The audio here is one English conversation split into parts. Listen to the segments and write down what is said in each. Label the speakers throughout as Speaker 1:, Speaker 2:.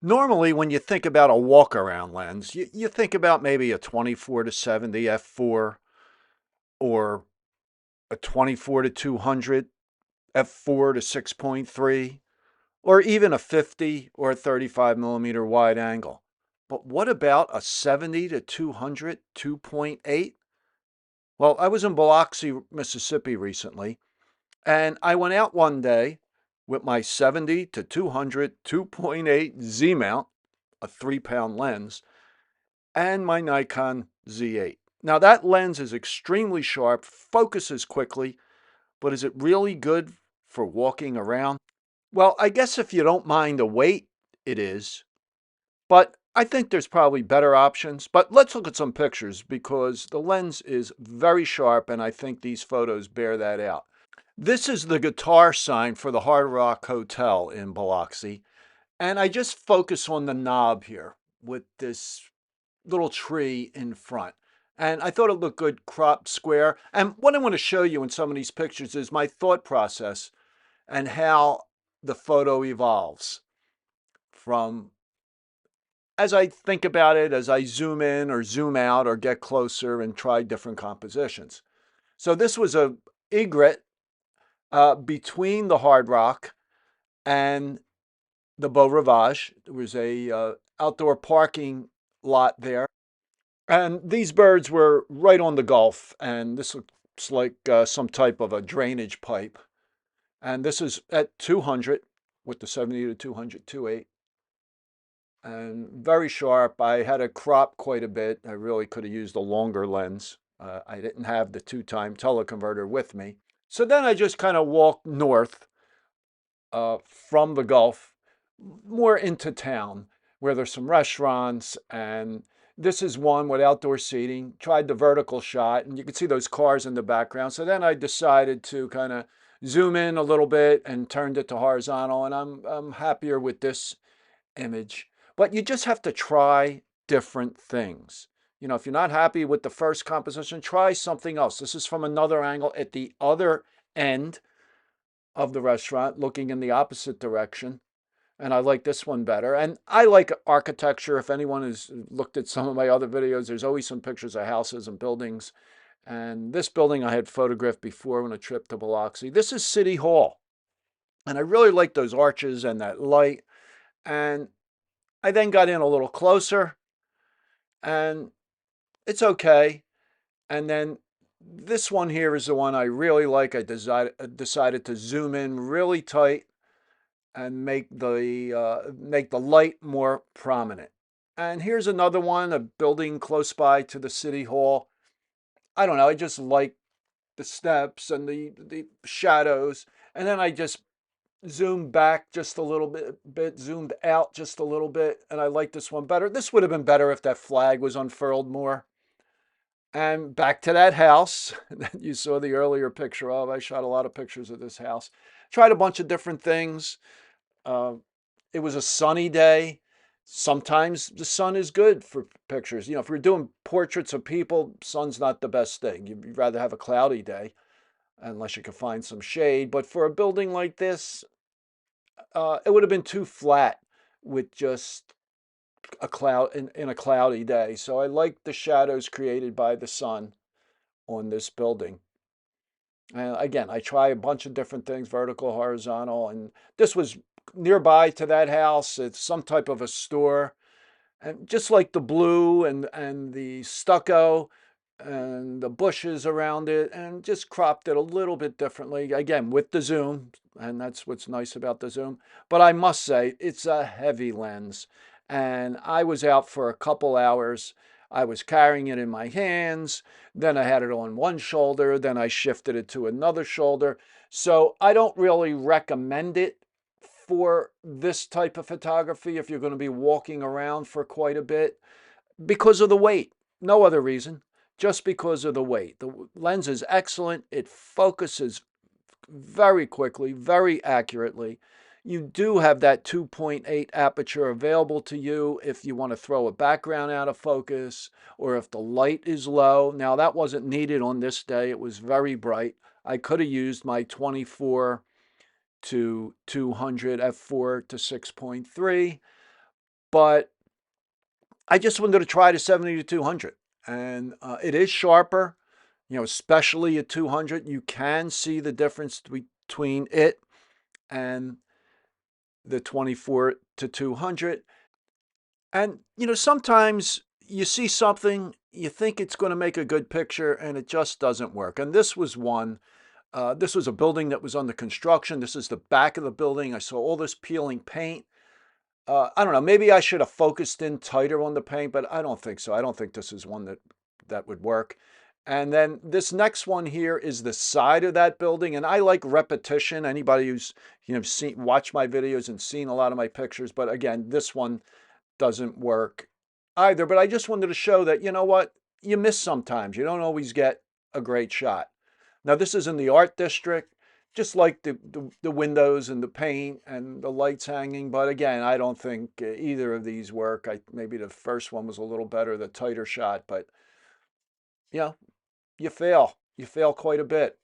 Speaker 1: Normally, when you think about a walk-around lens, you think about maybe a 24 to 70 f4 or a 24 to 200 f4 to 6.3 or even a 50 or a 35 millimeter wide angle. But what about a 70 to 200 2.8? Well, I was in Biloxi, Mississippi recently, and I went out one day with my 70 to 200 2.8 Z mount, a 3-pound lens, and my Nikon Z8. Now, that lens is extremely sharp, focuses quickly, but is it really good for walking around? Well, I guess if you don't mind the weight, it is. But I think there's probably better options. But let's look at some pictures because the lens is very sharp, and I think these photos bear that out. This is the guitar sign for the Hard Rock Hotel in Biloxi. And I just focus on the knob here with this little tree in front. And I thought it looked good cropped square. And what I want to show you in some of these pictures is my thought process and how the photo evolves from as I think about it, as I zoom in or zoom out or get closer and try different compositions. So this was a egret between the Hard Rock and the Beau Rivage. There was a outdoor parking lot there. And these birds were right on the Gulf, and this looks like some type of a drainage pipe. And this is at 200 with the 70 to 200 2.8, and very sharp. I had to crop quite a bit. I really could have used a longer lens. I didn't have the 2-time teleconverter with me. So then I just kind of walked north from the Gulf, more into town, where there's some restaurants. And this is one with outdoor seating. Tried the vertical shot, and you can see those cars in the background. So then I decided to kind of zoom in a little bit and turned it to horizontal. And I'm happier with this image. But you just have to try different things. You know, if you're not happy with the first composition, try something else. This is from another angle at the other end of the restaurant, looking in the opposite direction. And I like this one better. And I like architecture. If anyone has looked at some of my other videos, there's always some pictures of houses and buildings. And this building I had photographed before on a trip to Biloxi. This is City Hall. And I really like those arches and that light. And I then got in a little closer, and it's okay. And then this one here is the one I really like. I decided to zoom in really tight and make the light more prominent. And here's another one, a building close by to the city hall. I don't know, I just like the steps and the shadows. And then I just zoomed back just a little bit, zoomed out just a little bit, and I like this one better. This would have been better if that flag was unfurled more. And back to that house that you saw the earlier picture of. I shot a lot of pictures of this house. Tried a bunch of different things. Uh, it was a sunny day. Sometimes the sun is good for pictures. You know, if you're doing portraits of people, sun's not the best thing. You'd rather have a cloudy day unless you can find some shade. But for a building like this, it would have been too flat with just a cloud in a cloudy day. So I like the shadows created by the sun on this building. And again, I try a bunch of different things, vertical, horizontal, and this was nearby to that house. It's some type of a store. And just like the blue and the stucco and the bushes around it, and just cropped it a little bit differently, again with the zoom, and that's what's nice about the zoom. But I must say it's a heavy lens, and I was out for a couple hours. I was carrying it in my hands, then I had it on one shoulder, then I shifted it to another shoulder. So I don't really recommend it for this type of photography if you're going to be walking around for quite a bit because of the weight. No other reason, just because of the weight. The lens is excellent. It focuses very quickly, very accurately. You do have that 2.8 aperture available to you if you want to throw a background out of focus or if the light is low. Now, that wasn't needed on this day. It was very bright. I could have used my 24 to 200 f4 to 6.3, but I just wanted to try the 70 to 200, and it is sharper, especially at 200. You can see the difference between it and the 24 to 200. And, sometimes you see something, you think it's going to make a good picture, and it just doesn't work. And this was one. This was a building that was under construction. This is the back of the building. I saw all this peeling paint. I don't know. Maybe I should have focused in tighter on the paint, but I don't think so. I don't think this is one that would work. And then this next one here is the side of that building, and I like repetition. Anybody who's watched my videos and seen a lot of my pictures, but again, this one doesn't work either. But I just wanted to show that, you know what, you miss sometimes. You don't always get a great shot. Now, this is in the art district, just like the windows and the paint and the lights hanging. But again, I don't think either of these work. Maybe the first one was a little better, the tighter shot, but you know, you fail. You fail quite a bit.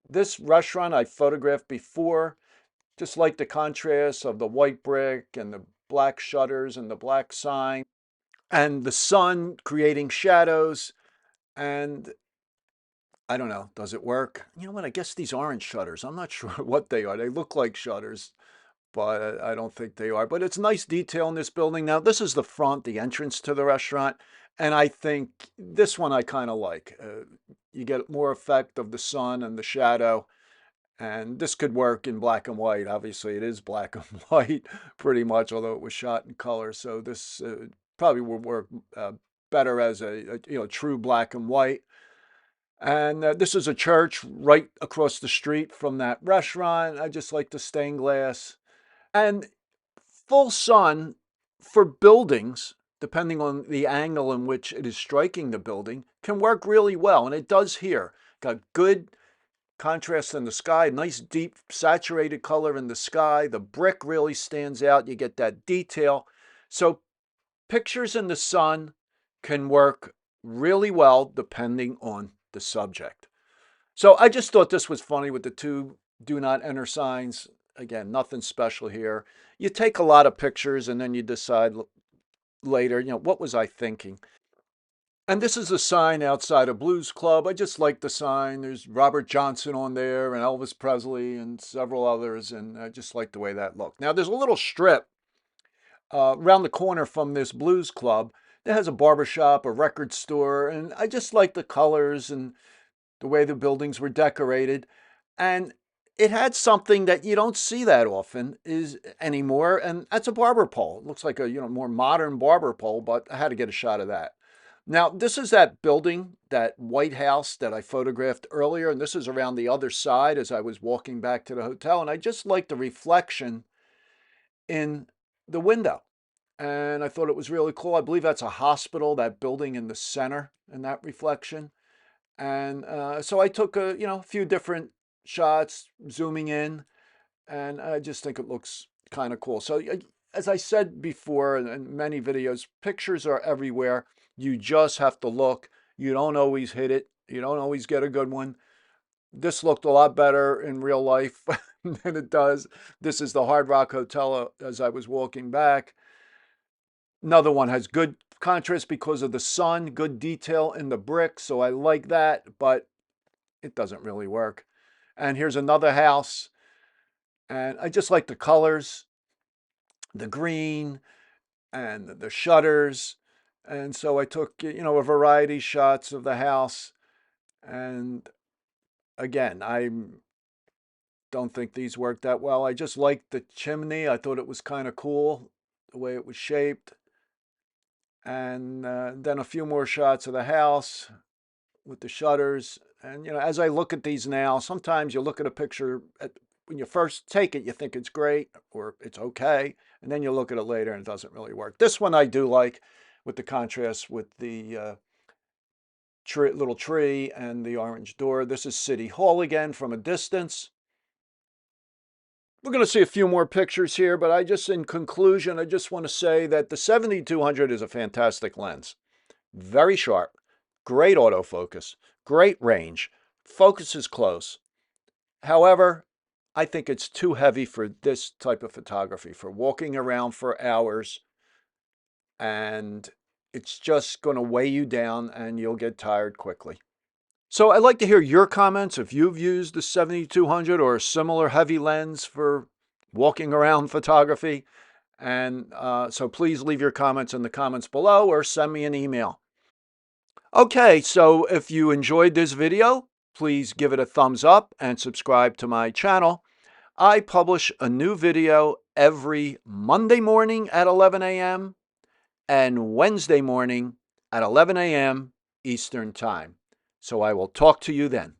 Speaker 1: This restaurant I photographed before, just like the contrast of the white brick and the black shutters and the black sign and the sun creating shadows. And I don't know, does it work? You know what? I guess these orange shutters, I'm not sure what they are. They look like shutters, but I don't think they are. But it's nice detail in this building. Now, this is the front, the entrance to the restaurant. And I think this one I kind of like. You get more effect of the sun and the shadow. And this could work in black and white. Obviously, it is black and white pretty much, although it was shot in color. So this probably would work better as a true black and white. And this is a church right across the street from that restaurant. I just like the stained glass. And full sun for buildings, depending on the angle in which it is striking the building, can work really well. And it does here. Got good contrast in the sky, nice deep saturated color in the sky. The brick really stands out. You get that detail. So pictures in the sun can work really well depending on the subject. So I just thought this was funny with the two do not enter signs. Again, nothing special here. You take a lot of pictures and then you decide later, what was I thinking? And this is a sign outside a blues club. I just like the sign. There's Robert Johnson on there and Elvis Presley and several others. And I just like the way that looked. Now, there's a little strip around the corner from this blues club that has a barber shop, a record store. And I just like the colors and the way the buildings were decorated. And it had something that you don't see that often is anymore. And that's a barber pole. It looks like a more modern barber pole, but I had to get a shot of that. Now, this is that building, that White House that I photographed earlier, and this is around the other side as I was walking back to the hotel, and I just liked the reflection in the window. And I thought it was really cool. I believe that's a hospital, that building in the center, and that reflection. And so I took a few different shots, zooming in, and I just think it looks kind of cool. So as I said before in many videos, pictures are everywhere. You just have to look. You don't always hit it. You don't always get a good one. This looked a lot better in real life than it does. This is the Hard Rock Hotel as I was walking back. Another one has good contrast because of the sun, good detail in the brick. So I like that, but it doesn't really work. And here's another house. And I just like the colors, the green and the shutters. And so I took, a variety shots of the house. And again, I don't think these worked that well. I just liked the chimney. I thought it was kind of cool, the way it was shaped. And then a few more shots of the house with the shutters. And, as I look at these now, sometimes you look at a picture, when you first take it, you think it's great or it's okay. And then you look at it later and it doesn't really work. This one I do like with the contrast with the little tree and the orange door. This is City Hall again from a distance. We're going to see a few more pictures here, but in conclusion, I just want to say that the 70-200 is a fantastic lens. Very sharp, great autofocus, great range, focuses close. However, I think it's too heavy for this type of photography, for walking around for hours, and it's just going to weigh you down and you'll get tired quickly. So I'd like to hear your comments if you've used the 7200 or a similar heavy lens for walking around photography. And so please leave your comments in the comments below or send me an email. Okay, so if you enjoyed this video, please give it a thumbs up and subscribe to my channel. I publish a new video every Monday morning at 11 a.m. and Wednesday morning at 11 a.m. Eastern Time. So I will talk to you then.